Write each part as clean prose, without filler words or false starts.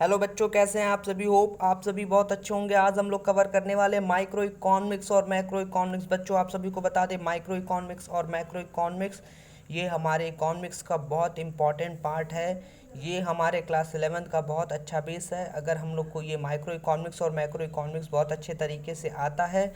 Hello बच्चों, कैसे हैं आप सभी। होप आप सभी बहुत अच्छे होंगे। आज हम लोग कवर करने वाले हैं माइक्रो इकोनॉमिक्स और मैक्रो इकोनॉमिक्स। बच्चों आप सभी को बता दें, माइक्रो इकोनॉमिक्स और मैक्रो इकोनॉमिक्स ये हमारे इकोनॉमिक्स का बहुत इंपॉर्टेंट पार्ट है। ये हमारे क्लास 11th का बहुत अच्छा बेस है। अगर हम लोग को ये माइक्रो इकोनॉमिक्स और मैक्रो इकोनॉमिक्स बहुत अच्छे तरीके से आता है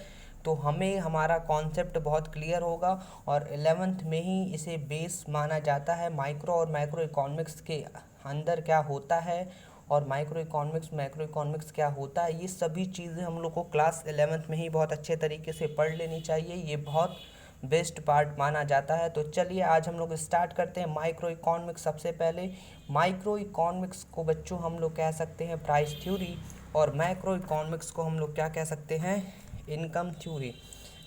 तो हमें हमारा कॉन्सेप्ट बहुत क्लियर होगा और 11th में ही इसे बेस माना जाता है। माइक्रो और मैक्रो इकोनॉमिक्स के अंदर क्या होता है और माइक्रो इकोनॉमिक्स मैक्रो इकोनॉमिक्स क्या होता है, ये सभी चीज़ें हम लोग को क्लास 11th में ही बहुत अच्छे तरीके से पढ़ लेनी चाहिए। ये बहुत बेस्ट पार्ट माना जाता है। तो चलिए आज हम लोग स्टार्ट करते हैं माइक्रो इकोनॉमिक्स। सबसे पहले माइक्रो इकोनॉमिक्स को बच्चों हम लोग कह सकते हैं प्राइस थ्योरी और मैक्रो इकोनॉमिक्स को हम लोग क्या कह सकते हैं, इनकम थ्योरी।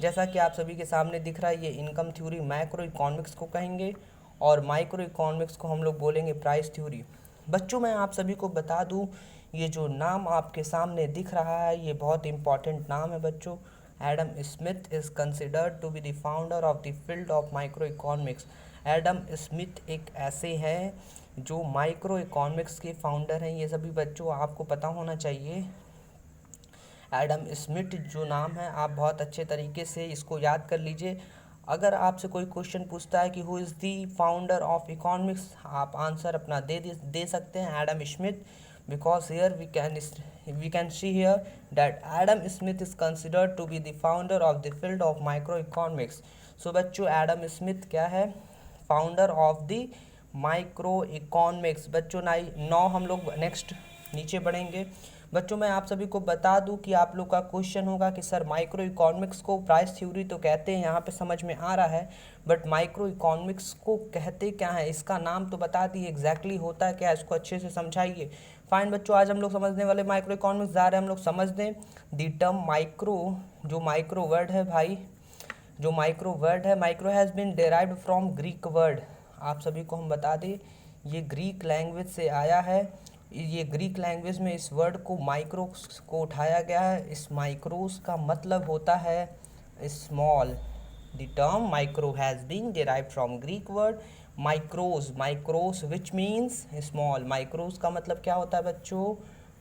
जैसा कि आप सभी के सामने दिख रहा है, ये इनकम थ्योरी मैक्रो इकोनॉमिक्स को कहेंगे और माइक्रो इकोनॉमिक्स को हम लोग बोलेंगे प्राइस थ्योरी। बच्चों मैं आप सभी को बता दूं, ये जो नाम आपके सामने दिख रहा है ये बहुत इंपॉर्टेंट नाम है बच्चों। Adam Smith is considered to be the founder of the field of micro economics. Adam Smith एक ऐसे हैं जो माइक्रो इकोनॉमिक्स के फाउंडर हैं। ये सभी बच्चों आपको पता होना चाहिए। एडम स्मिथ जो नाम है आप बहुत अच्छे तरीके से इसको याद कर लीजिए। अगर आपसे कोई क्वेश्चन पूछता है कि who is the founder of economics, आप आंसर अपना दे सकते हैं Adam Smith. Because here we can see here that Adam Smith is considered to be the founder of the field of micro economics. So बच्चों Adam Smith क्या है, founder of the micro economics. बच्चों नौ हम लोग next नीचे बढ़ेंगे। बच्चों मैं आप सभी को बता दूं कि आप लोग का क्वेश्चन होगा कि सर माइक्रो इकोनॉमिक्स को प्राइस थ्योरी तो कहते हैं, यहाँ पे समझ में आ रहा है, बट माइक्रो इकोनॉमिक्स को कहते क्या है, इसका नाम तो बता दिए, एग्जैक्टली होता है क्या, इसको अच्छे से समझाइए। फाइन बच्चों, आज हम लोग समझने वाले माइक्रो इकोनॉमिक्स जा रहे हैं हम लोग समझ दें दी टर्म माइक्रो। जो माइक्रो वर्ड है भाई, जो माइक्रो वर्ड है, micro has been derived from Greek word. आप सभी को हम बता दें ये ग्रीक लैंग्वेज से आया है। ये ग्रीक लैंग्वेज में इस वर्ड को माइक्रोस को उठाया गया है। इस माइक्रोस का मतलब होता है small. The term micro has been derived from Greek word mikros. Mikros which means small. Mikros का मतलब क्या होता है बच्चों,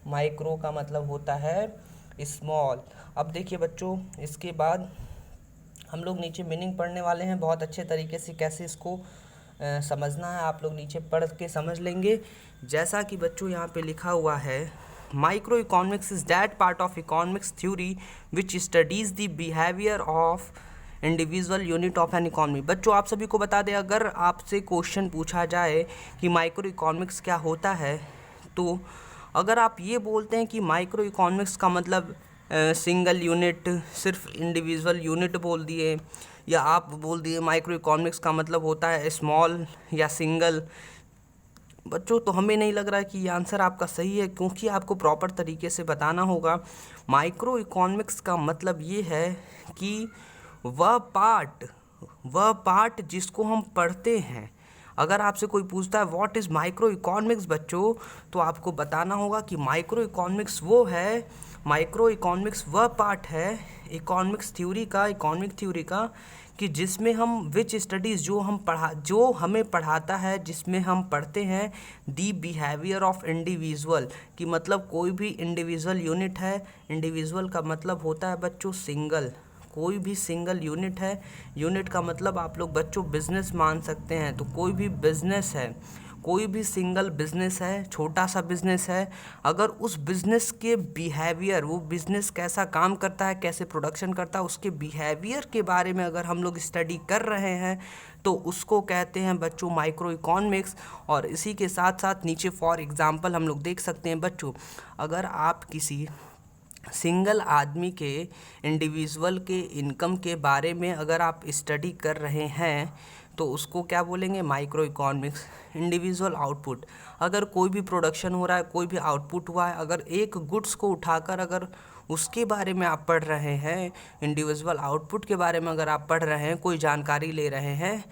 माइक्रो का मतलब होता है स्मॉल। अब देखिए बच्चों, इसके बाद हम लोग नीचे मीनिंग पढ़ने वाले हैं बहुत अच्छे तरीके से। कैसे इसको समझना है आप लोग नीचे पढ़ के समझ लेंगे। जैसा कि बच्चों यहाँ पे लिखा हुआ है, micro economics is that part of economics theory which studies the behaviour of individual unit of an economy. बच्चों आप सभी को बता दें, अगर आपसे क्वेश्चन पूछा जाए कि माइक्रो इकोनॉमिक्स क्या होता है, तो अगर आप ये बोलते हैं कि माइक्रो इकोनॉमिक्स का मतलब सिंगल यूनिट, सिर्फ इंडिविजुअल यूनिट बोल दिए, या आप बोल दिए माइक्रो इकोनॉमिक्स का मतलब होता है स्मॉल या सिंगल, बच्चों तो हमें नहीं लग रहा है कि ये आंसर आपका सही है, क्योंकि आपको प्रॉपर तरीके से बताना होगा। माइक्रो इकोनॉमिक्स का मतलब ये है कि वह पार्ट जिसको हम पढ़ते हैं। अगर आपसे कोई पूछता है व्हाट इज़ माइक्रो इकोनॉमिक्स बच्चों, तो आपको बताना होगा कि माइक्रो इकोनॉमिक्स वो है, माइक्रो इकोनॉमिक्स वह पार्ट है इकोनॉमिक्स थ्योरी का, इकोनॉमिक थ्योरी का, कि जिसमें हम विच स्टडीज़ जो हमें पढ़ाता है, जिसमें हम पढ़ते हैं दी बिहेवियर ऑफ इंडिविजुअल, कि मतलब कोई भी इंडिविजुअल यूनिट है। इंडिविजुअल का मतलब होता है बच्चों सिंगल, कोई भी सिंगल यूनिट है। यूनिट का मतलब आप लोग बच्चों बिजनेस मान सकते हैं, तो कोई भी बिजनेस है, कोई भी सिंगल बिजनेस है, छोटा सा बिजनेस है, अगर उस बिजनेस के बिहेवियर, वो बिजनेस कैसा काम करता है, कैसे प्रोडक्शन करता है, उसके बिहेवियर के बारे में अगर हम लोग स्टडी कर रहे हैं तो उसको कहते हैं बच्चों माइक्रो इकोनॉमिक्स। और इसी के साथ साथ नीचे फॉर एग्जांपल हम लोग देख सकते हैं बच्चों, अगर आप किसी सिंगल आदमी के, इंडिविजुअल के इनकम के बारे में अगर आप स्टडी कर रहे हैं तो उसको क्या बोलेंगे, माइक्रो इकोनॉमिक्स। इंडिविजुअल आउटपुट, अगर कोई भी प्रोडक्शन हो रहा है, कोई भी आउटपुट हुआ है, अगर एक गुड्स को उठाकर अगर उसके बारे में आप पढ़ रहे हैं, इंडिविजुअल आउटपुट के बारे में अगर आप पढ़ रहे हैं, कोई जानकारी ले रहे हैं,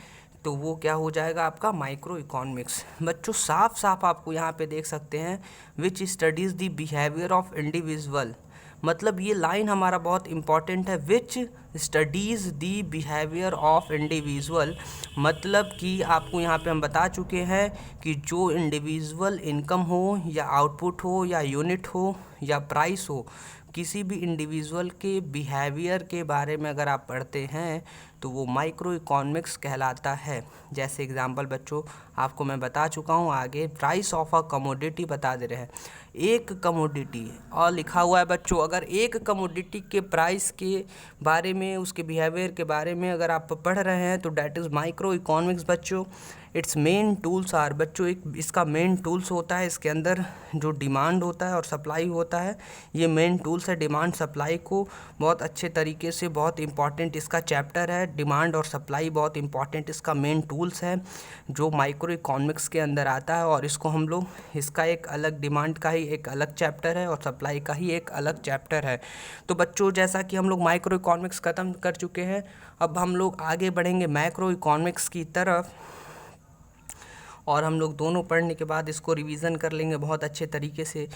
तो वो क्या हो जाएगा आपका माइक्रो इकोनॉमिक्स। बच्चों साफ साफ आपको यहाँ पे देख सकते हैं which studies the behaviour of individual, मतलब ये लाइन हमारा बहुत इम्पॉर्टेंट है। Which studies the behaviour of individual, मतलब कि आपको यहाँ पे हम बता चुके हैं कि जो इंडिविजुअल इनकम हो या आउटपुट हो या यूनिट हो या प्राइस हो, किसी भी इंडिविजुअल के बिहेवियर के बारे में अगर आप पढ़ते हैं तो वो माइक्रो इकोनॉमिक्स कहलाता है। जैसे एग्जांपल बच्चों आपको मैं बता चुका हूँ, आगे प्राइस ऑफ अ कमोडिटी बता दे रहे हैं। एक कमोडिटी और लिखा हुआ है बच्चों, अगर एक कमोडिटी के प्राइस के बारे में, उसके बिहेवियर के बारे में अगर आप पढ़ रहे हैं तो डैट इज़ माइक्रो इकोनॉमिक्स बच्चों। इट्स मेन टूल्स आर बच्चों, एक इसका मेन टूल्स होता है, इसके अंदर जो डिमांड होता है और सप्लाई होता है, ये मेन टूल्स है। डिमांड सप्लाई को बहुत अच्छे तरीके से, बहुत इंपॉर्टेंट इसका चैप्टर है। डिमांड और सप्लाई बहुत इंपॉर्टेंट इसका मेन टूल्स है जो माइक्रो इकोनॉमिक्स के अंदर आता है। और इसको हम लोग, इसका एक अलग, डिमांड का ही एक अलग चैप्टर है और सप्लाई का ही एक अलग चैप्टर है। तो बच्चों जैसा कि हम लोग माइक्रो इकोनॉमिक्स ख़त्म कर चुके हैं, अब हम लोग आगे बढ़ेंगे मैक्रो इकोनॉमिक्स की तरफ, और हम लोग दोनों पढ़ने के बाद इसको रिवीजन कर लेंगे बहुत अच्छे तरीके से।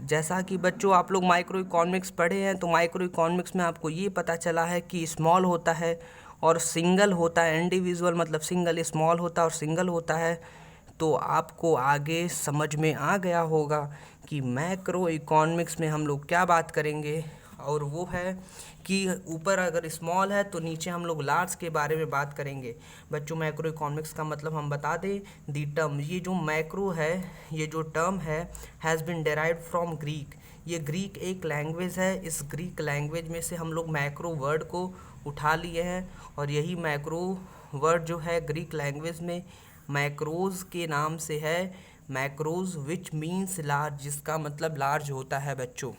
जैसा कि बच्चों आप लोग माइक्रो इकोनॉमिक्स पढ़े हैं तो माइक्रो इकोनॉमिक्स में आपको ये पता चला है कि स्मॉल होता है और सिंगल होता है। इंडिविजुअल मतलब सिंगल, स्मॉल होता है और सिंगल होता है। तो आपको आगे समझ में आ गया होगा कि मैक्रो इकोनॉमिक्स में हम लोग क्या बात करेंगे, और वो है कि ऊपर अगर स्मॉल है तो नीचे हम लोग लार्ज के बारे में बात करेंगे। बच्चों मैक्रो इकोनॉमिक्स का मतलब हम बता दें, दी टर्म, ये जो मैक्रो है, ये जो टर्म है, has been derived from Greek. ये ग्रीक एक लैंग्वेज है, इस ग्रीक लैंग्वेज में से हम लोग मैक्रो वर्ड को उठा लिए हैं, और यही मैक्रो वर्ड जो है ग्रीक लैंग्वेज में मैक्रोज के नाम से है। मैक्रोज विच मीन्स लार्ज, जिसका मतलब लार्ज होता है बच्चों।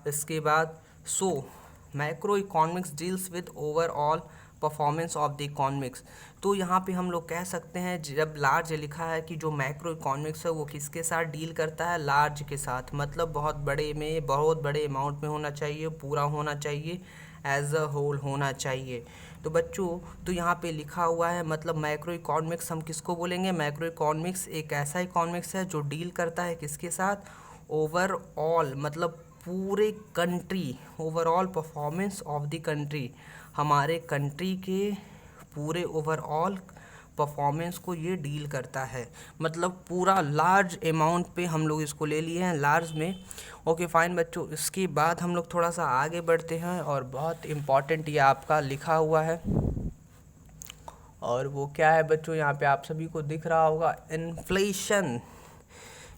इसके बाद macro economics deals with overall performance of the economics. तो यहाँ पे हम लोग कह सकते हैं, जब लार्ज लिखा है कि जो मैक्रो इकोनॉमिक्स है वो किसके साथ डील करता है, लार्ज के साथ, मतलब बहुत बड़े में, बहुत बड़े अमाउंट में होना चाहिए, पूरा होना चाहिए, एज अ होल होना चाहिए। तो बच्चों तो यहाँ पे लिखा हुआ है, मतलब मैक्रो इकोनॉमिक्स हम किसको बोलेंगे, मैक्रो इकोनॉमिक्स एक ऐसा इकोनॉमिक्स है जो डील करता है किसके साथ, ओवरऑल, मतलब पूरे country, overall performance of the country, हमारे कंट्री के पूरे ओवरऑल परफॉर्मेंस को ये डील करता है। मतलब पूरा लार्ज अमाउंट पे हम लोग इसको ले लिए हैं, लार्ज में। ओके फाइन बच्चों, इसके बाद हम लोग थोड़ा सा आगे बढ़ते हैं, और बहुत इम्पॉर्टेंट ये आपका लिखा हुआ है, और वो क्या है बच्चों, यहाँ पे आप सभी को दिख रहा होगा इन्फ्लेशन।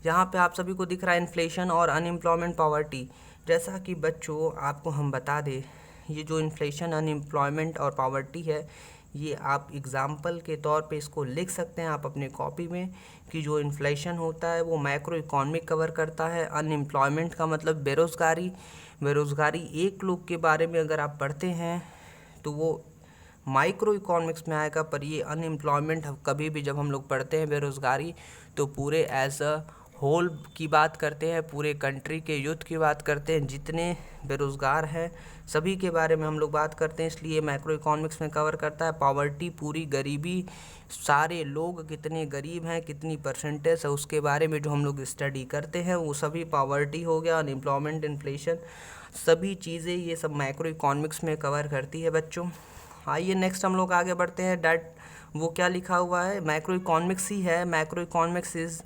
यहाँ पे आप सभी को दिख रहा है इन्फ्लेशन और अनएम्प्लॉयमेंट पॉवर्टी। जैसा कि बच्चों आपको हम बता दें, ये जो इन्फ्लेशन, अनएम्प्लॉयमेंट और पॉवर्टी है, ये आप एग्जाम्पल के तौर पे इसको लिख सकते हैं आप अपने कॉपी में, कि जो इन्फ्लेशन होता है वो मैक्रो इकोनॉमिक कवर करता है। अनएम्प्लॉयमेंट का मतलब बेरोज़गारी, बेरोज़गारी एक लोग के बारे में अगर आप पढ़ते हैं तो वो माइक्रो इकोनॉमिक्स में आएगा। पर ये अनएम्प्लॉयमेंट कभी भी जब हम लोग पढ़ते हैं बेरोज़गारी, तो पूरे एज अ होल की बात करते हैं, पूरे कंट्री के यूथ की बात करते हैं, जितने बेरोज़गार हैं सभी के बारे में हम लोग बात करते हैं, इसलिए मैक्रो इकोनॉमिक्स में कवर करता है। पॉवर्टी पूरी गरीबी, सारे लोग कितने गरीब हैं, कितनी परसेंटेज है, उसके बारे में जो हम लोग स्टडी करते हैं वो सभी पॉवर्टी हो गया, अनएम्प्लॉयमेंट, इन्फ्लेशन, सभी चीज़ें ये सब मैक्रो इकोनॉमिक्स में कवर करती है बच्चों। आइए नेक्स्ट हम लोग आगे बढ़ते हैं। डैट वो क्या लिखा हुआ है, मैक्रो इकोनॉमिक्स ही है। Macro economics is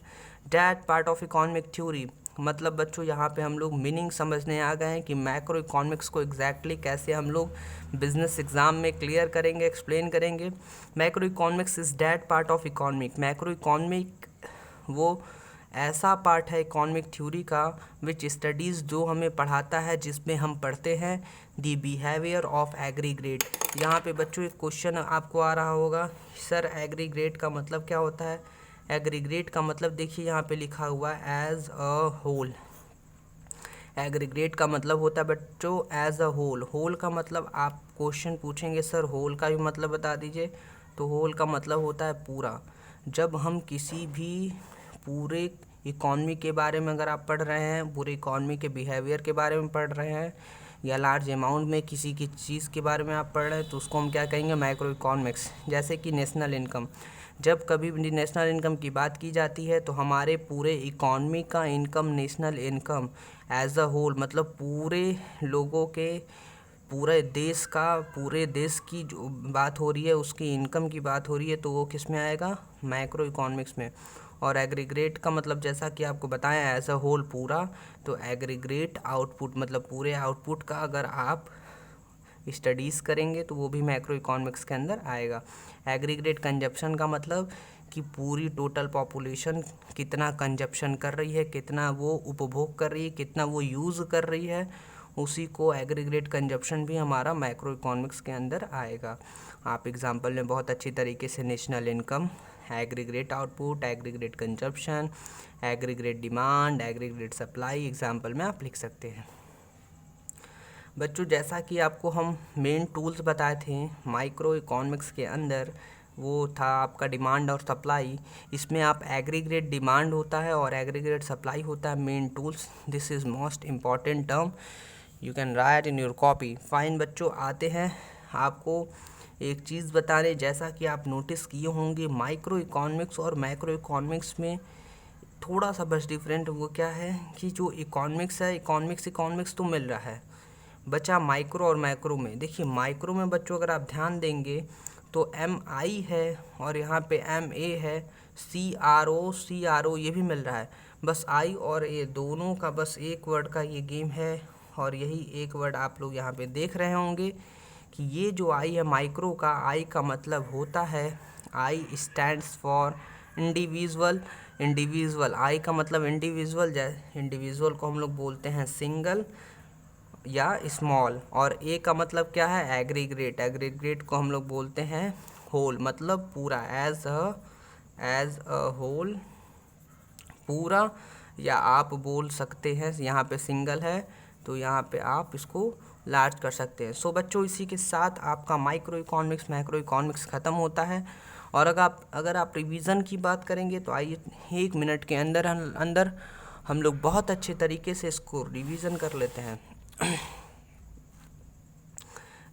that part of economic theory. मतलब बच्चों यहाँ पे हम लोग मीनिंग समझने आ गए हैं कि मैक्रो इकोनॉमिक्स को एग्जैक्टली कैसे हम लोग बिजनेस एग्जाम में क्लियर करेंगे, एक्सप्लेन करेंगे। Macro economics is that part of economic. Macro economic वो ऐसा पार्ट है इकोनॉमिक थ्योरी का विच स्टडीज़, जो हमें पढ़ाता है, जिसमें हम पढ़ते हैं दी बिहेवियर ऑफ एग्रीगेट। यहाँ पे बच्चों एक क्वेश्चन आपको आ रहा होगा, सर एग्रीगेट का मतलब क्या होता है। एग्रीगेट का मतलब देखिए यहाँ पे लिखा हुआ है एज अ होल। एग्रीगेट का मतलब होता है बच्चों एज अ होल। होल का मतलब आप क्वेश्चन पूछेंगे सर होल का भी मतलब बता दीजिए, तो होल का मतलब होता है पूरा। जब हम किसी भी पूरे इकॉनमी के बारे में अगर आप पढ़ रहे हैं, पूरे इकॉनमी के बिहेवियर के बारे में पढ़ रहे हैं, या लार्ज अमाउंट में किसी की चीज़ के बारे में आप पढ़ रहे हैं, तो उसको हम क्या कहेंगे, मैक्रो इकोनॉमिक्स। जैसे कि नेशनल इनकम, जब कभी भी नेशनल इनकम की बात की जाती है तो हमारे पूरे इकॉनमी का income, national income as a whole, मतलब पूरे लोगों के, पूरे देश का, पूरे देश की जो बात हो रही है, उसकी इनकम की बात हो रही है, तो वो किस में आएगा? मैक्रो इकोनॉमिक्स में। और एग्रीग्रेट का मतलब जैसा कि आपको बताया एज अ होल पूरा, तो एग्रीग्रेट आउटपुट मतलब पूरे आउटपुट का अगर आप स्टडीज़ करेंगे तो वो भी मैक्रो इकोनॉमिक्स के अंदर आएगा। एग्रीग्रेट कंजप्शन का मतलब कि पूरी टोटल पॉपुलेशन कितना कंजप्शन कर रही है, कितना वो उपभोग कर रही है, कितना वो यूज़ कर रही है, उसी को एग्रीग्रेट कंजप्शन भी हमारा मैक्रो इकोनॉमिक्स के अंदर आएगा। आप एग्जांपल में बहुत अच्छी तरीके से national income, एग्रीग्रेट output, एग्रीग्रेट consumption, एग्रीग्रेट demand, एग्रीग्रेट supply example में आप लिख सकते हैं। बच्चों जैसा कि आपको हम मेन टूल्स बताए थे माइक्रो इकोनॉमिक्स के अंदर, वो था आपका डिमांड और सप्लाई। इसमें आप एग्रीग्रेट डिमांड होता है और एग्रीग्रेट सप्लाई होता है main tools. This is most important term, you can write in your copy. Fine बच्चों, आते हैं आपको एक चीज़ बताने। जैसा कि आप नोटिस किए होंगे माइक्रो इकोनॉमिक्स और मैक्रो इकोनॉमिक्स में थोड़ा सा बस डिफरेंट वो क्या है कि जो इकोनॉमिक्स है, इकोनॉमिक्स तो मिल रहा है, बचा माइक्रो और मैक्रो में। देखिए माइक्रो में बच्चों अगर आप ध्यान देंगे तो MI है और यहाँ पे MA है, CRO ये भी मिल रहा है। बस I और A दोनों का बस एक वर्ड का ये गेम है, और यही एक वर्ड आप लोग यहाँ पे देख रहे होंगे कि ये जो I है माइक्रो का, I का मतलब होता है, I stands for individual. I का मतलब इंडिविजुअल, इंडिविजुअल को हम लोग बोलते हैं सिंगल या स्मॉल। और ए का मतलब क्या है? एग्रीग्रेट को हम लोग बोलते हैं होल, मतलब पूरा, एज अ होल, पूरा। या आप बोल सकते हैं यहाँ पे सिंगल है तो यहाँ पे आप इसको लार्ज कर सकते हैं। सो बच्चों इसी के साथ आपका माइक्रो इकोनॉमिक्स मैक्रो इकोनॉमिक्स ख़त्म होता है। और अगर आप रिवीजन की बात करेंगे तो आइए 1 मिनट के अंदर हम लोग बहुत अच्छे तरीके से इसको रिवीजन कर लेते हैं।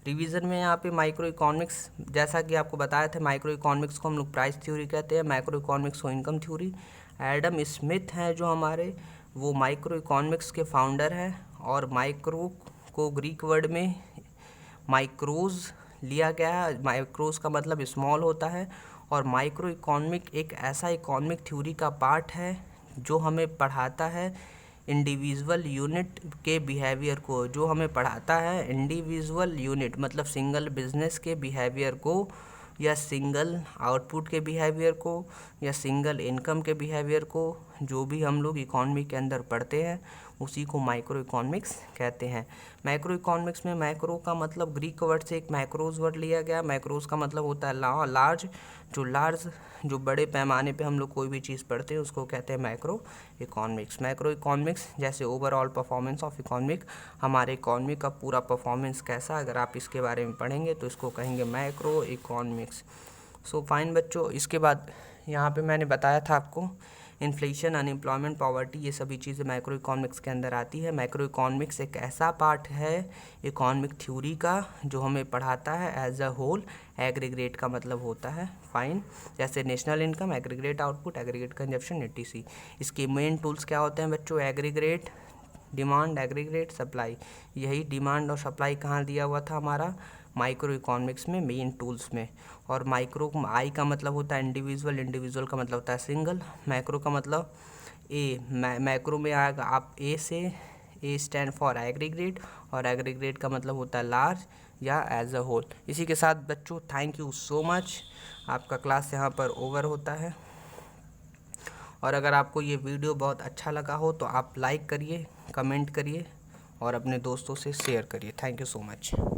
रिवीजन में यहाँ पे माइक्रो इकोनॉमिक्स, जैसा कि आपको बताया था, माइक्रो इकोनॉमिक्स को हम लोग प्राइस थ्योरी कहते हैं, मैक्रो इकोनॉमिक्स को इनकम थ्योरी। एडम स्मिथ हैं जो हमारे, वो माइक्रो इकोनॉमिक्स के फाउंडर हैं। और माइक्रो को ग्रीक वर्ड में माइक्रोज लिया गया है। माइक्रोज का मतलब स्मॉल होता है। और माइक्रो इकोनॉमिक एक ऐसा इकोनॉमिक थ्योरी का पार्ट है जो हमें पढ़ाता है इंडिविजुअल यूनिट के बिहेवियर को, जो हमें पढ़ाता है इंडिविजुअल यूनिट मतलब सिंगल बिजनेस के बिहेवियर को, या सिंगल आउटपुट के बिहेवियर को, या सिंगल इनकम के बिहेवियर को। जो भी हम लोग इकोनॉमी के अंदर पढ़ते हैं उसी को माइक्रो इकोनॉमिक्स कहते हैं। मैक्रो इकोनॉमिक्स में मैक्रो का मतलब ग्रीक वर्ड से एक मैक्रोज वर्ड लिया गया। मैक्रोज का मतलब होता है लार्ज, जो बड़े पैमाने पे हम लोग कोई भी चीज़ पढ़ते हैं उसको कहते हैं मैक्रो इकोनॉमिक्स। मैक्रो इकोनॉमिक्स जैसे ओवरऑल परफॉर्मेंस ऑफ इकोनॉमिक, हमारे इकोनॉमी का पूरा परफॉर्मेंस कैसा, अगर आप इसके बारे में पढ़ेंगे तो इसको कहेंगे मैक्रो इकोनॉमिक्स। सो फाइन बच्चों, इसके बाद यहाँ पे मैंने बताया था आपको इन्फ्लेशन, अनएम्प्लॉयमेंट, पॉवर्टी, ये सभी चीज़ें मैक्रो इकोनॉमिक्स के अंदर आती है। मैक्रो इकोनॉमिक्स एक ऐसा पार्ट है इकोनॉमिक थ्योरी का जो हमें पढ़ाता है एज अ होल। एग्रीग्रेट का मतलब होता है फाइन, जैसे national income, एग्रीग्रेट output, एग्रीग्रेट consumption, etc। इसके मेन टूल्स क्या होते हैं बच्चों? एग्रीग्रेट डिमांड, एग्रीग्रेट सप्लाई। यही डिमांड और सप्लाई कहाँ दिया हुआ था हमारा? माइक्रो इकोनॉमिक्स में, मेन टूल्स में। और माइक्रो, आई का मतलब होता है इंडिविजुअल का मतलब होता है सिंगल। मैक्रो का मतलब ए, मैक्रो में आएगा आप ए से, ए स्टैंड फॉर एग्रीग्रेट, और एग्रीग्रेट का मतलब होता है लार्ज या एज अ होल। इसी के साथ बच्चों थैंक यू सो मच, आपका क्लास यहाँ पर ओवर होता है। और अगर आपको ये वीडियो बहुत अच्छा लगा हो तो आप लाइक करिए, कमेंट करिए और अपने दोस्तों से शेयर करिए। Thank you so much.